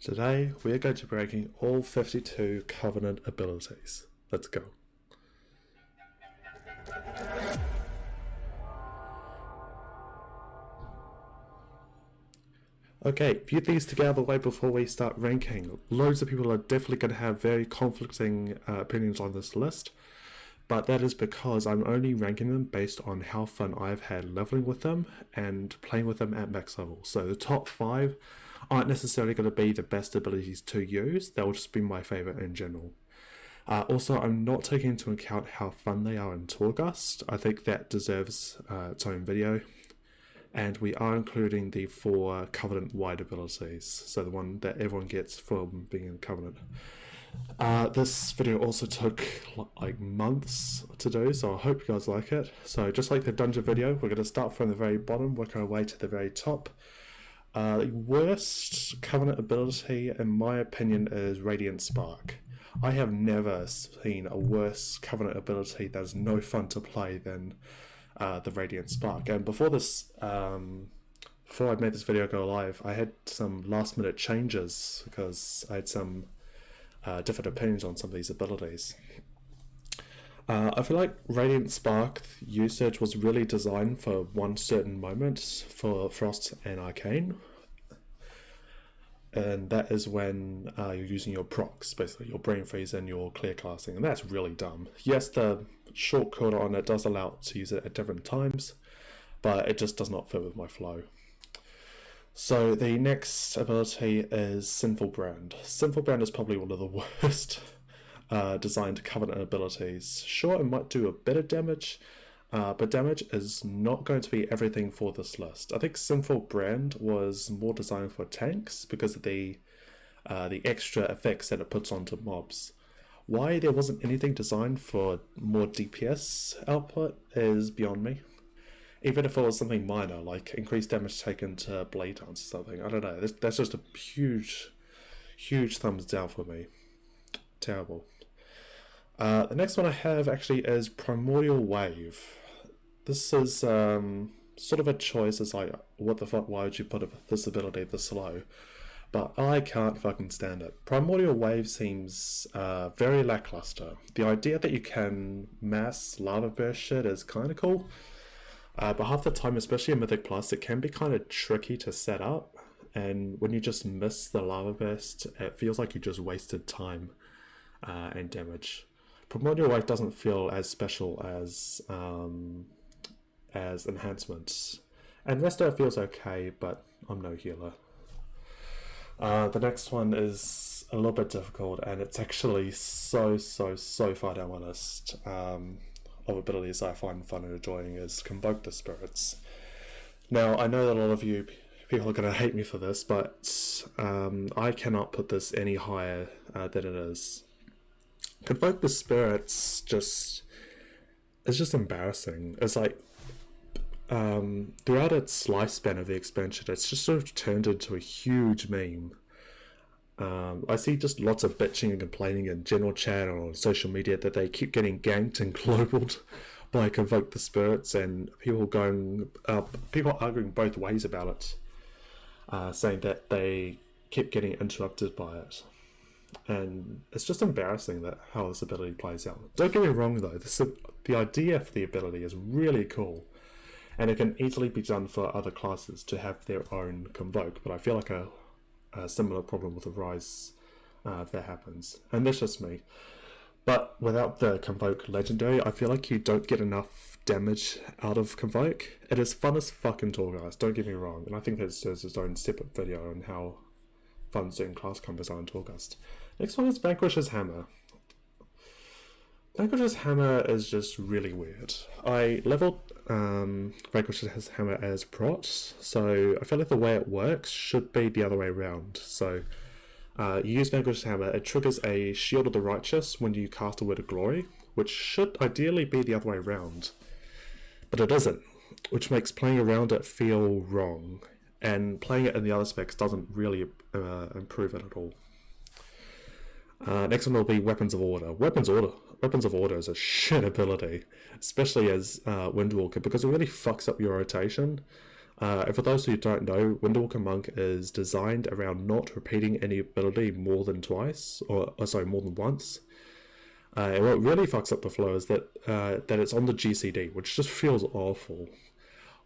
Today we are going to be breaking all 52 Covenant abilities. Let's go. Okay, put these together out of the way before we start ranking. Loads of people are definitely going to have very conflicting opinions on this list, but that is because I'm only ranking them based on how fun I've had leveling with them and playing with them at max level. So the top 5 aren't necessarily going to be the best abilities to use, they'll just be my favourite in general. Also, I'm not taking into account how fun they are in Torghast. I think that deserves its own video. And we are including the 4 Covenant-wide abilities, so the one that everyone gets from being in Covenant. This video also took like months to do, so I hope you guys like it. So just like the dungeon video, we're going to start from the very bottom, work our way to the very top. The worst Covenant ability, in my opinion, is Radiant Spark. I have never seen a worse Covenant ability that is no fun to play than the Radiant Spark. And before this, before I made this video go live, I had some last minute changes because I had some different opinions on some of these abilities. I feel like Radiant Spark usage was really designed for one certain moment for Frost and Arcane, and that is when you're using your procs, basically your Brain Freeze and your Clear Casting, and that's really dumb. Yes, the short cooldown on it does allow to use it at different times, but it just does not fit with my flow. So the next ability is Sinful Brand. Sinful Brand is probably one of the worst designed Covenant abilities. Sure, it might do a bit of damage, but damage is not going to be everything for this list. I think Sinful Brand was more designed for tanks because of the extra effects that it puts onto mobs. Why there wasn't anything designed for more DPS output is beyond me. Even if it was something minor, like increased damage taken to blade dance or something, I don't know. That's just a huge thumbs down for me. Terrible. The next one I have actually is Primordial Wave. This is sort of a choice. It's like, what the fuck, why would you put this ability this slow? But I can't fucking stand it. Primordial Wave seems very lackluster. The idea that you can mass lava burst shit is kind of cool. But half the time, especially in Mythic Plus, it can be kind of tricky to set up. And when you just miss the lava burst, it feels like you just wasted time and damage. Primordial Wave doesn't feel as special as enhancements, and rest of it feels okay, but I'm no healer. The next one is a little bit difficult, and it's actually so far down my list of abilities I find fun and enjoying is Convoke the Spirits. Now, I know that a lot of you people are going to hate me for this, but I cannot put this any higher than it is. Convoke the Spirits it's just embarrassing. It's like throughout its lifespan of the expansion, it's just sort of turned into a huge meme. I see just lots of bitching and complaining in general chat or on social media that they keep getting ganked and globaled by Convoke the Spirits, and people arguing both ways about it, saying that they keep getting interrupted by it. And it's just embarrassing that how this ability plays out. Don't get me wrong though, the idea for the ability is really cool, and it can easily be done for other classes to have their own Convoke, but I feel like a similar problem with the Rise if that happens, and that's just me. But without the Convoke Legendary, I feel like you don't get enough damage out of Convoke. It is fun as fuck in Torghast, don't get me wrong, and I think that deserves its own separate video on how fun certain class combos are in Torghast. Next one is Vanquisher's Hammer. Vanquisher's Hammer is just really weird. I leveled Vanquisher's Hammer as prot, so I feel like the way it works should be the other way around. So you use Vanquisher's Hammer, it triggers a Shield of the Righteous when you cast a Word of Glory, which should ideally be the other way around. But it isn't, which makes playing around it feel wrong, and playing it in the other specs doesn't really improve it at all. Next one will be Weapons of Order. Weapons of Order is a shit ability, especially as Windwalker, because it really fucks up your rotation. And for those who don't know, Windwalker Monk is designed around not repeating any ability more than twice, or sorry, more than once. And what really fucks up the flow is that it's on the GCD, which just feels awful.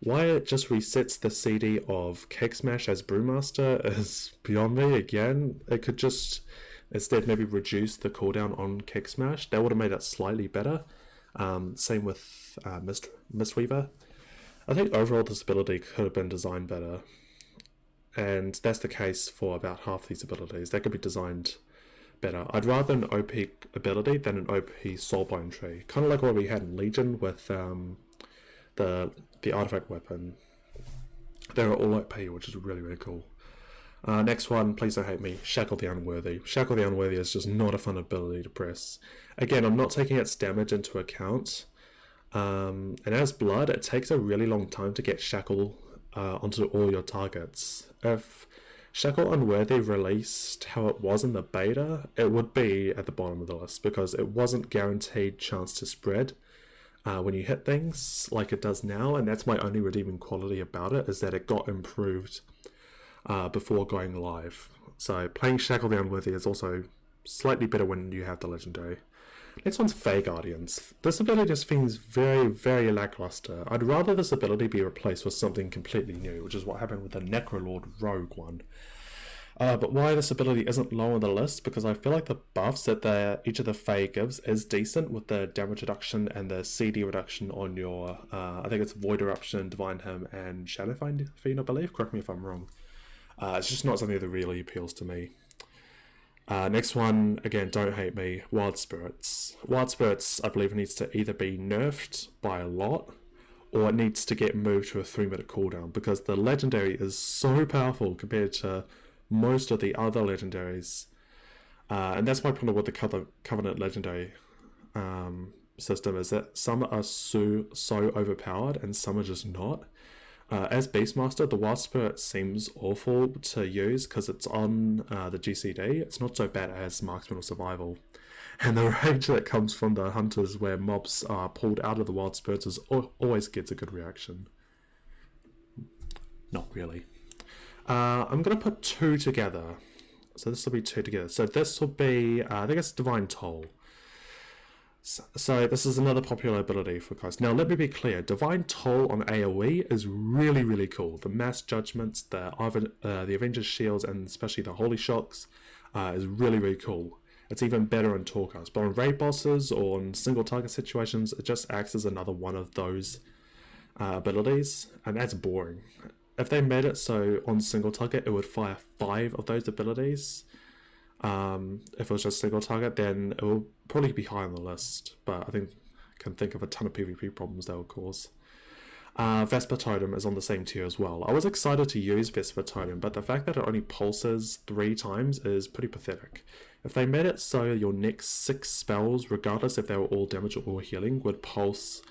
Why it just resets the CD of Cake Smash as Brewmaster is beyond me again. It could just instead maybe reduce the cooldown on Cake Smash. That would have made it slightly better. Same with Mistweaver. I think overall this ability could have been designed better. And that's the case for about half these abilities. They could be designed better. I'd rather an OP ability than an OP Soulbone tree. Kind of like what we had in Legion with the artifact weapon. They're all OP, which is really, really cool. Next one, please don't hate me, Shackle the Unworthy. Shackle the Unworthy is just not a fun ability to press. Again, I'm not taking its damage into account. And as Blood, it takes a really long time to get Shackle onto all your targets. If Shackle Unworthy released how it was in the beta, it would be at the bottom of the list because it wasn't guaranteed chance to spread when you hit things like it does now, and that's my only redeeming quality about it, is that it got improved before going live. So playing Shackle the Unworthy is also slightly better when you have the legendary. Next one's Fey Guardians. This ability just seems very, very lackluster. I'd rather this ability be replaced with something completely new, which is what happened with the Necrolord Rogue one. But why this ability isn't low on the list, because I feel like the buffs that each of the Fey gives is decent with the damage reduction and the CD reduction on your, I think it's Void Eruption, Divine Hymn, and Shadow Fiend, I believe. Correct me if I'm wrong. It's just not something that really appeals to me. Next one, again, don't hate me, Wild Spirits. Wild Spirits, I believe, needs to either be nerfed by a lot, or it needs to get moved to a 3-minute cooldown, because the legendary is so powerful compared to most of the other legendaries. And that's my problem with the Covenant legendary system, is that some are so overpowered and some are just not. As Beastmaster, the Wild Spirit seems awful to use because it's on the GCD. It's not so bad as Marksman or Survival. And the rage that comes from the Hunters where mobs are pulled out of the Wild Spirits always gets a good reaction. Not really. I'm going to put 2 together. So this will be 2 together. So this will be, I think it's Divine Toll. So this is another popular ability for guys. Now let me be clear, Divine Toll on AoE is really, really cool. The Mass Judgments, the Avengers Shields, and especially the Holy Shocks is really, really cool. It's even better in Torcast. But on raid bosses or on single target situations, it just acts as another one of those abilities, and that's boring. If they made it so on single target it would fire 5 of those abilities, if it was just single target, then it will probably be high on the list, but I can think of a ton of PvP problems that will cause. Vesper Titan is on the same tier as well. I was excited to use Vesper Titan, but the fact that it only pulses 3 times is pretty pathetic. If they made it so your next 6 spells, regardless if they were all damage or healing, would pulse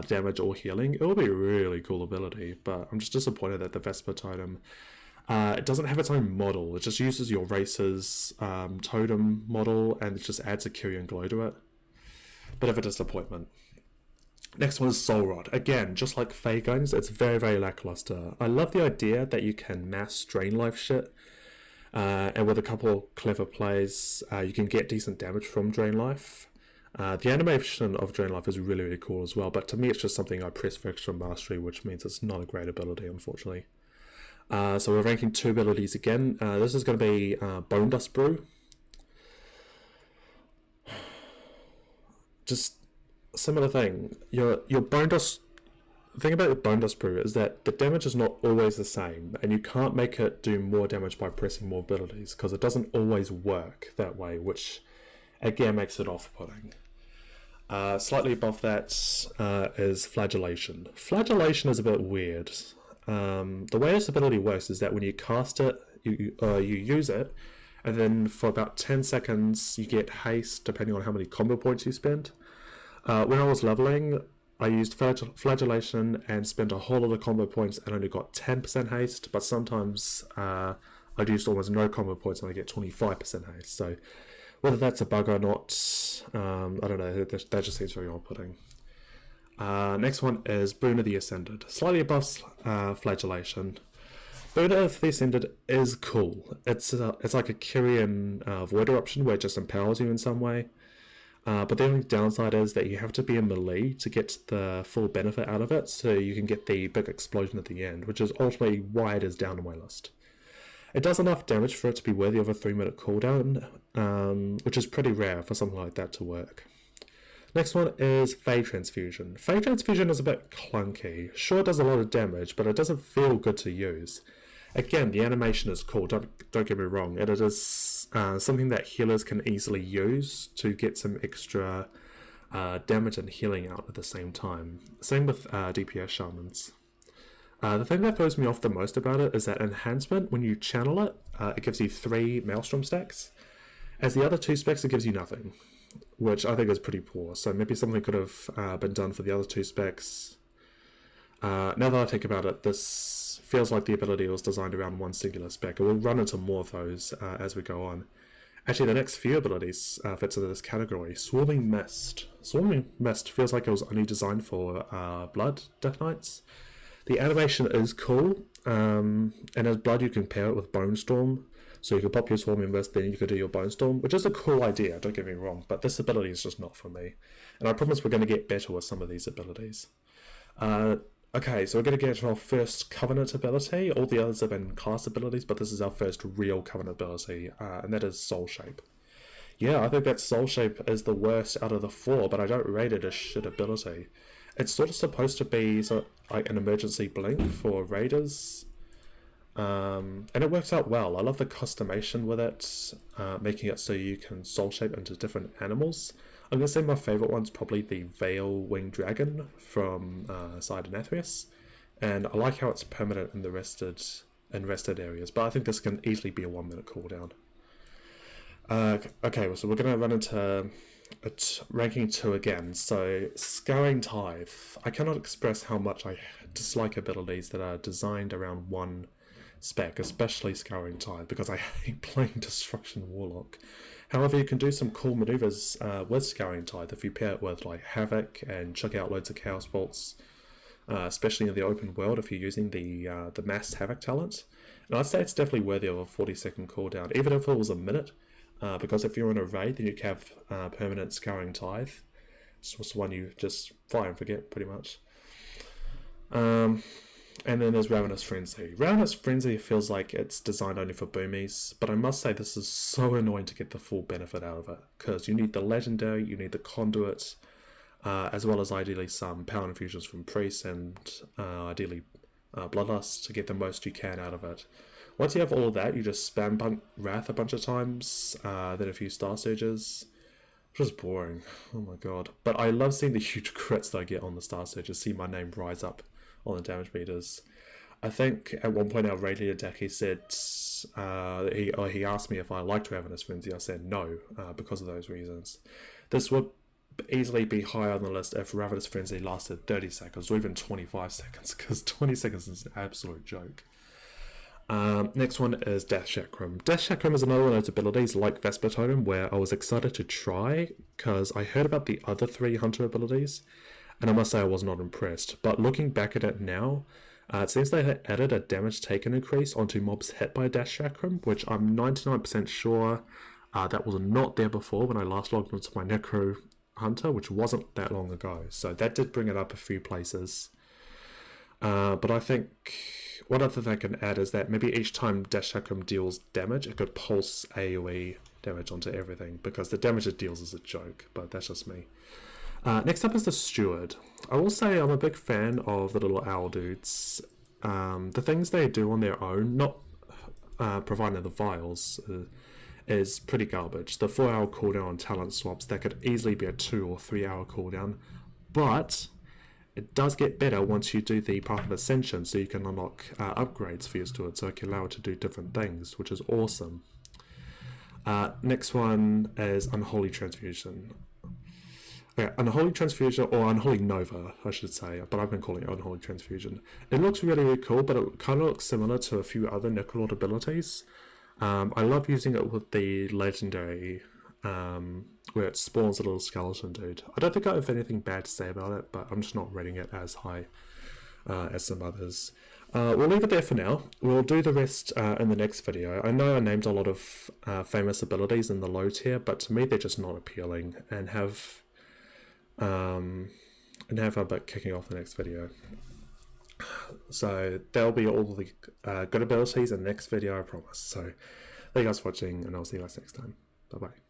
damage or healing, it would be a really cool ability, but I'm just disappointed that the Vesper Titan, it doesn't have its own model. It just uses your race's totem model and it just adds a Kyrian glow to it. Bit of a disappointment. Next one is Soul Rod. Again, just like Fey Guns, it's very, very lackluster. I love the idea that you can mass drain life shit, and with a couple clever plays, you can get decent damage from drain life. The animation of Drain Life is really, really cool as well, but to me it's just something I press for extra mastery, which means it's not a great ability, unfortunately. So we're ranking 2 abilities again. This is going to be Bone Dust Brew. Just similar thing. Your Bone Dust. The thing about your Bone Dust Brew is that the damage is not always the same, and you can't make it do more damage by pressing more abilities because it doesn't always work that way, which again makes it off-putting. Slightly above that is Flagellation. Flagellation is a bit weird. The way this ability works is that when you cast it, you use it, and then for about 10 seconds you get haste depending on how many combo points you spend. When I was leveling, I used Flagellation and spent a whole lot of combo points and only got 10% haste, but sometimes I'd used almost no combo points and I get 25% haste. So whether that's a bug or not, I don't know, that just seems very off-putting. Next one is Boon of the Ascendant, slightly above Flagellation. Boon of the Ascendant is cool. It's like a Kyrian Void Eruption where it just empowers you in some way. But the only downside is that you have to be in melee to get the full benefit out of it, so you can get the big explosion at the end, which is ultimately why it is down on my list. It does enough damage for it to be worthy of a 3-minute cooldown, which is pretty rare for something like that to work. Next one is Phase Transfusion. Phase Transfusion is a bit clunky. Sure, it does a lot of damage, but it doesn't feel good to use. Again, the animation is cool, don't get me wrong, and it is something that healers can easily use to get some extra damage and healing out at the same time. Same with DPS Shamans. The thing that throws me off the most about it is that enhancement, when you channel it, it gives you 3 Maelstrom stacks. As the other 2 specs, it gives you nothing, which I think is pretty poor. So maybe something could have been done for the other 2 specs. Now that I think about it, this feels like the ability was designed around one singular spec, and we'll run into more of those as we go on. Actually, the next few abilities fits into this category. Swarming Mist. Swarming Mist feels like it was only designed for Blood Death Knights. The animation is cool, and as Blood you can pair it with Bone Storm, so you can pop your Swarming Mist, then you can do your Bone Storm, which is a cool idea, don't get me wrong, but this ability is just not for me. And I promise we're going to get better with some of these abilities. Okay, so we're going to get to our first Covenant ability. All the others have been class abilities, but this is our first real Covenant ability, and that is Soul Shape. Yeah, I think that Soul Shape is the worst out of the 4, but I don't rate it as shit ability. It's sort of supposed to be like an emergency blink for raiders, and it works out well. I love the customization with it, making it so you can Soul Shape into different animals. I'm going to say my favourite one's probably the Veil Winged Dragon from Side Anathrius, and I like how it's permanent in the rested areas, but I think this can easily be a 1-minute cooldown. Okay, so we're going to run into ranking 2 again. So Scouring Tithe. I cannot express how much I dislike abilities that are designed around one spec, especially Scouring Tithe, because I hate playing Destruction Warlock. However, you can do some cool maneuvers with Scouring Tithe if you pair it with like Havoc and chuck out loads of Chaos Bolts, especially in the open world if you're using the mass Havoc talent. And I'd say it's definitely worthy of a 40-second cooldown, even if it was a minute, because if you're in a raid, then you can have permanent Scouring Tithe. It's just one you just fire and forget, pretty much. And then there's Ravenous Frenzy. Ravenous Frenzy feels like it's designed only for boomies, but I must say this is so annoying to get the full benefit out of it, because you need the legendary, you need the conduit, as well as ideally some power infusions from priests and ideally bloodlust to get the most you can out of it. Once you have all of that, you just spam Wrath a bunch of times, then a few Star Surges, which is boring. Oh my god. But I love seeing the huge crits that I get on the Star Surges, see my name rise up on the damage meters. I think at one point our raid leader Daki said he asked me if I liked Ravenous Frenzy. I said no, because of those reasons. This would easily be higher on the list if Ravenous Frenzy lasted 30 seconds or even 25 seconds, because 20 seconds is an absolute joke. Next one is Death Chakram. Death Chakram is another one of those abilities like Vesper Titan where I was excited to try because I heard about the other 3 hunter abilities, and I must say I was not impressed. But looking back at it now, it seems they had added a damage taken increase onto mobs hit by Death Chakram, which I'm 99% sure that was not there before when I last logged into my Necro Hunter, which wasn't that long ago. So that did bring it up a few places. But I think one other thing I can add is that maybe each time Death Chakram deals damage, it could pulse AoE damage onto everything, because the damage it deals is a joke, but that's just me. Next up is the Steward. I will say I'm a big fan of the little owl dudes. The things they do on their own, not providing the vials, is pretty garbage. The 4-hour cooldown on talent swaps, that could easily be a 2 or 3 hour cooldown, but it does get better once you do the Path of Ascension, so you can unlock upgrades for your Steward, so it can allow it to do different things, which is awesome. Next one is Unholy Transfusion. Okay, Unholy Transfusion, or Unholy Nova, I should say, but I've been calling it Unholy Transfusion. It looks really, really cool, but it kind of looks similar to a few other Necrolord abilities. I love using it with the legendary where it spawns a little skeleton dude. I don't think I have anything bad to say about it, but I'm just not rating it as high as some others. We'll leave it there for now. We'll do the rest in the next video. I know I named a lot of famous abilities in the low tier, but to me they're just not appealing, and have a bit kicking off the next video. So that'll be all the good abilities in the next video, I promise. So thank you guys for watching, and I'll see you guys next time. Bye bye.